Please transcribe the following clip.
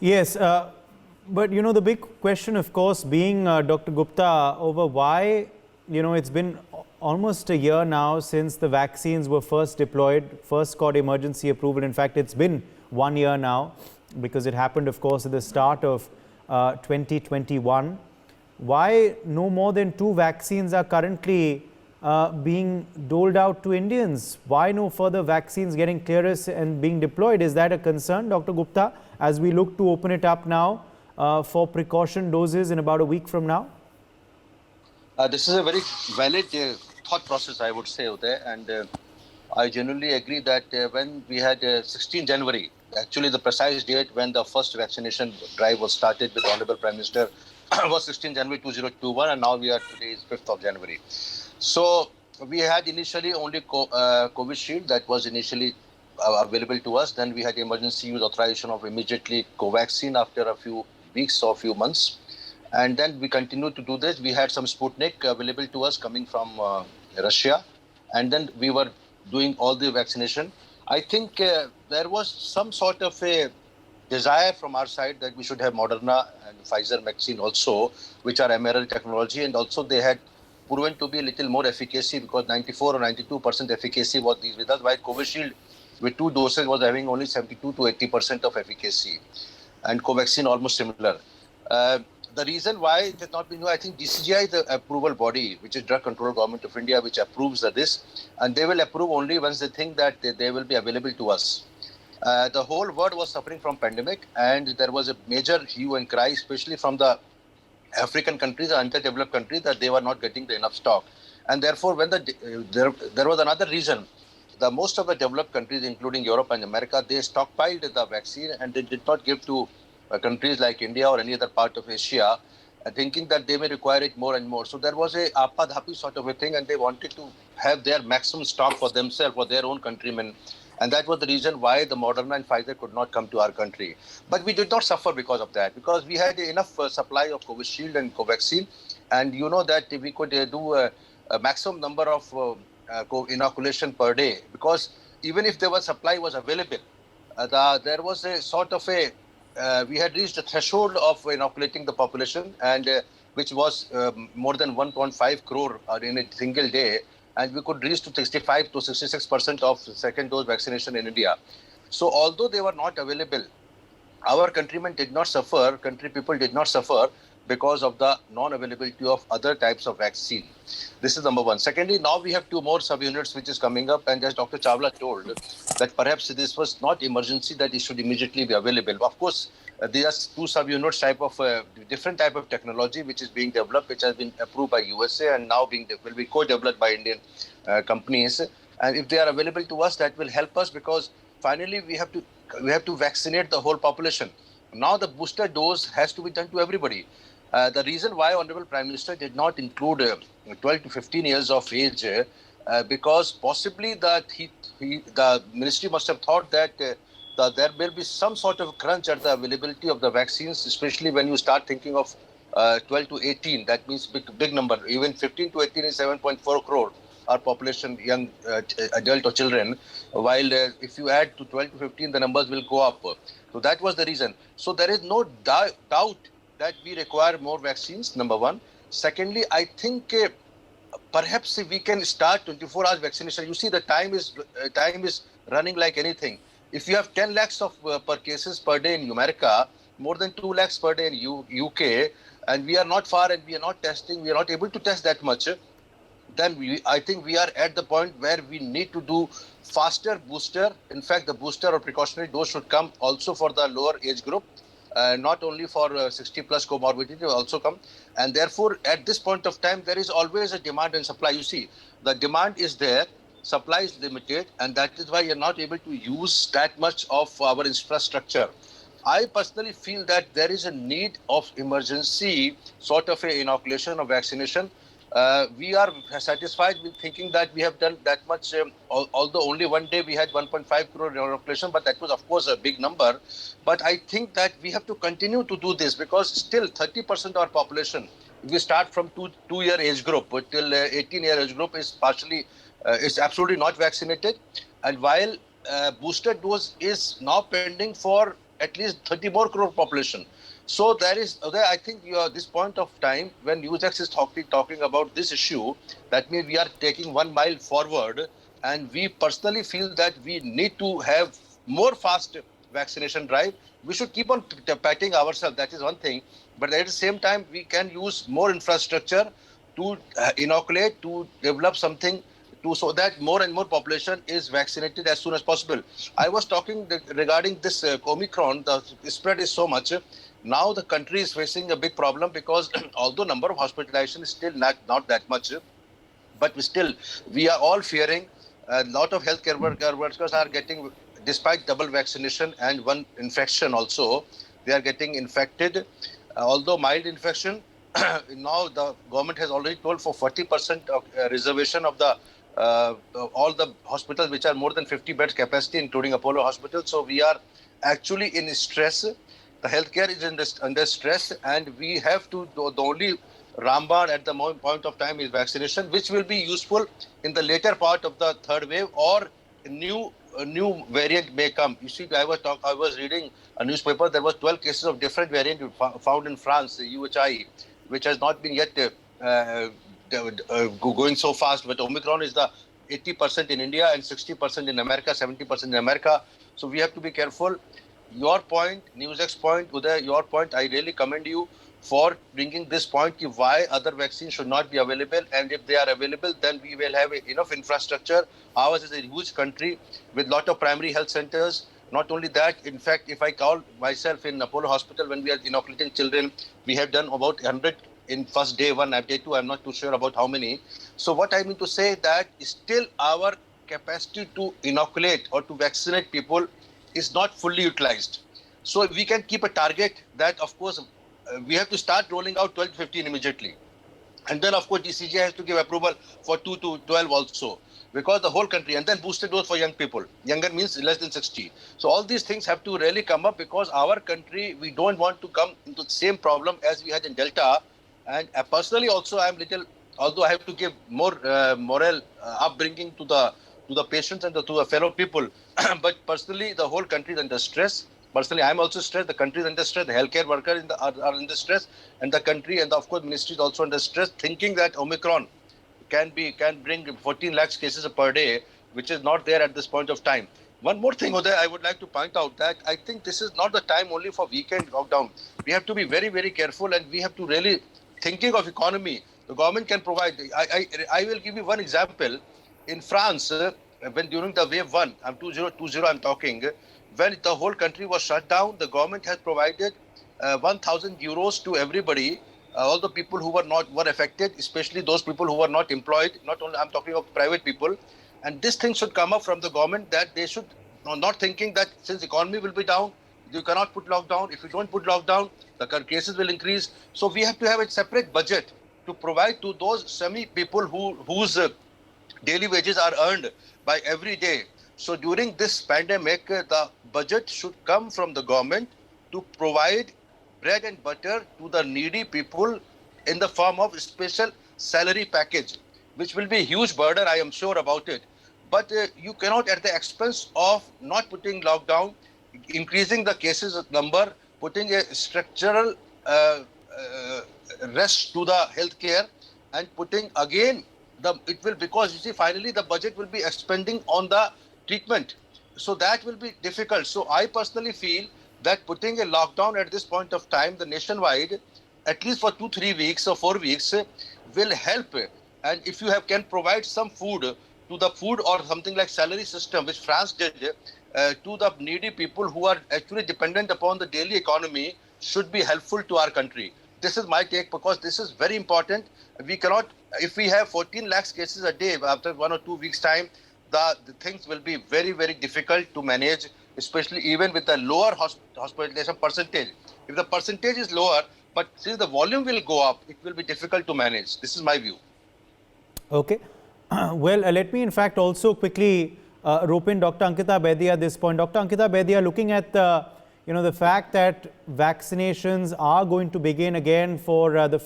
Yes, but the big question, of course, being Dr. Gupta, over why, it's been almost a year now since the vaccines were first deployed, first got emergency approval. In fact, it's been 1 year now because it happened, of course, at the start of 2021. Why no more than 2 vaccines are currently being doled out to Indians? Why no further vaccines getting clearance and being deployed? Is that a concern, Dr. Gupta, as we look to open it up now for precaution doses in about a week from now? This is a very valid thought process, I would say, Uday, and I genuinely agree that when we had 16 January, actually the precise date when the first vaccination drive was started with Honorable Prime Minister was 16 January 2021, and now we are today is 5th of January. So we had initially only Covishield that was initially available to us. Then we had emergency use authorization of immediately Covaxin after a few weeks or few months. And then we continued to do this. We had some Sputnik available to us coming from Russia. And then we were doing all the vaccination. I think there was some sort of a desire from our side that we should have Moderna and Pfizer vaccine also, which are mRNA technology. And also they had proven to be a little more efficacy because 94 or 92% efficacy was these with us, while Covishield with 2 doses was having only 72 to 80% of efficacy. And Covaxin almost similar. Uh, the reason why it has not been, I think DCGI is the approval body, which is Drug Control Government of India, which approves this, and they will approve only once they think that they will be available to us. The whole world was suffering from pandemic, and there was a major hue and cry, especially from the African countries, the underdeveloped countries, that they were not getting the enough stock. And therefore, when there was another reason, the most of the developed countries, including Europe and America, they stockpiled the vaccine and they did not give to countries like India or any other part of Asia, thinking that they may require it more and more. So there was a apadhapi sort of a thing, and they wanted to have their maximum stock for themselves, for their own countrymen. And that was the reason why the Moderna and Pfizer could not come to our country. But we did not suffer because of that, because we had enough supply of Covishield and Covaxin. And you know that we could do a maximum number of inoculation per day, because even if there was supply was available, there was a sort of a we had reached a threshold of inoculating the population, and which was more than 1.5 crore in a single day, and we could reach to 65 to 66% of second dose vaccination in India. So although they were not available, our countrymen did not suffer, country people did not suffer because of the non-availability of other types of vaccine. This is number one. Secondly, now we have 2 more subunits which is coming up, and as Dr. Chawla told, that perhaps this was not emergency, that it should immediately be available. Of course, there are 2 subunits type of different type of technology which is being developed, which has been approved by USA and now will be co-developed by Indian companies. And if they are available to us, that will help us, because finally we have to vaccinate the whole population. Now the booster dose has to be done to everybody. The reason why Honorable Prime Minister did not include 12 to 15 years of age, because possibly that the ministry must have thought that there will be some sort of crunch at the availability of the vaccines, especially when you start thinking of 12 to 18. That means big number. Even 15 to 18 is 7.4 crore our population, young adult or children, while if you add to 12 to 15, the numbers will go up. So that was the reason. So there is no doubt that we require more vaccines, number one. Secondly, I think perhaps we can start 24 hours vaccination. You see, the time is running like anything. If you have 10 lakhs of per cases per day in America, more than 2 lakhs per day in UK, and we are not far and we are not testing, we are not able to test that much, then I think we are at the point where we need to do faster booster. In fact, the booster or precautionary dose should come also for the lower age group, not only for 60 plus comorbidity, will also come. And therefore, at this point of time, there is always a demand and supply. You see, the demand is there, supply is limited, and that is why you're not able to use that much of our infrastructure. I personally feel that there is a need of emergency sort of a inoculation or vaccination. We are satisfied with thinking that we have done that much, although only one day we had 1.5 crore inoculation, but that was of course a big number. But I think that we have to continue to do this, because still 30% of our population, if we start from 2 year age group till 18-year age group, is is absolutely not vaccinated. And while booster dose is now pending for at least 30 more crore population. So I think this point of time when NewsX is talking about this issue, that means we are taking 1 mile forward, and we personally feel that we need to have more fast vaccination drive. We should keep on patting ourselves. That is one thing, but at the same time, we can use more infrastructure to inoculate, to develop something so that more and more population is vaccinated as soon as possible. I was talking regarding this Omicron. The spread is so much. Now the country is facing a big problem because although number of hospitalization is still not that much, but we are all fearing. A lot of healthcare workers are getting, despite double vaccination and one infection also, they are getting infected. Although mild infection, now the government has already told for 40% of reservation of the all the hospitals which are more than 50 beds capacity, including Apollo Hospital. So we are actually in stress. The healthcare is under stress, and we have to, the only Rambad at the point of time is vaccination, which will be useful in the later part of the third wave, or a new variant may come. You see, I was reading a newspaper. There was 12 cases of different variant found in France, UHI, which has not been yet going so fast. But Omicron is the 80% in India and 60% in America, 70% in America. So we have to be careful. Your point, NewsX point, Uday, your point, I really commend you for bringing this point, why other vaccines should not be available, and if they are available, then we will have enough infrastructure. Ours is a huge country with lot of primary health centers. Not only that, in fact, if I call myself in Apollo Hospital, when we are inoculating children, we have done about 100 in first day one, day two. I'm not too sure about how many. So what I mean to say that still our capacity to inoculate or to vaccinate people is not fully utilized. So we can keep a target that, of course, we have to start rolling out 12 to 15 immediately. And then, of course, DCJ has to give approval for 2 to 12 also, because the whole country, and then boosted dose for young people. Younger means less than 60. So all these things have to really come up, because our country, we don't want to come into the same problem as we had in Delta. And personally also, I am little, although I have to give more moral upbringing to the patients and to the fellow people. But personally, the whole country is under stress. Personally, I am also stressed. The country is under stress. The healthcare workers are under stress, and the country and of course ministry is also under stress, thinking that Omicron can bring 14 lakhs cases per day, which is not there at this point of time. One more thing, Uday, I would like to point out that I think this is not the time only for weekend lockdown. We have to be very, very careful, and we have to really thinking of economy. The government can provide. I will give you one example. In France, when during the wave one, I'm 2020, I'm talking. When the whole country was shut down, the government has provided 1,000 euros to everybody, all the people who were affected, especially those people who were not employed. Not only I'm talking of private people, and this thing should come up from the government, that they should not thinking that since economy will be down, you cannot put lockdown. If you don't put lockdown, the cases will increase. So we have to have a separate budget to provide to those semi people whose daily wages are earned by every day. So during this pandemic, the budget should come from the government to provide bread and butter to the needy people in the form of special salary package, which will be a huge burden, I am sure about it. But you cannot, at the expense of not putting lockdown, increasing the cases number, putting a structural rest to the healthcare, and putting again because you see, finally the budget will be expending on the treatment. So that will be difficult. So I personally feel that putting a lockdown at this point of time, the nationwide, at least for 2-3 weeks or 4 weeks, will help. And if you can provide some food to the food or something like salary system, which France did, to the needy people who are actually dependent upon the daily economy, should be helpful to our country. This is my take, because this is very important. We cannot, if we have 14 lakhs cases a day after 1 or 2 weeks time, the things will be very, very difficult to manage, especially even with the lower hospitalization percentage. If the percentage is lower, but since the volume will go up, it will be difficult to manage. This is my view. Okay. Well, let me in fact also quickly rope in Dr. Ankita Baidia at this point. Dr. Ankita Baidia, looking at the fact that vaccinations are going to begin again for the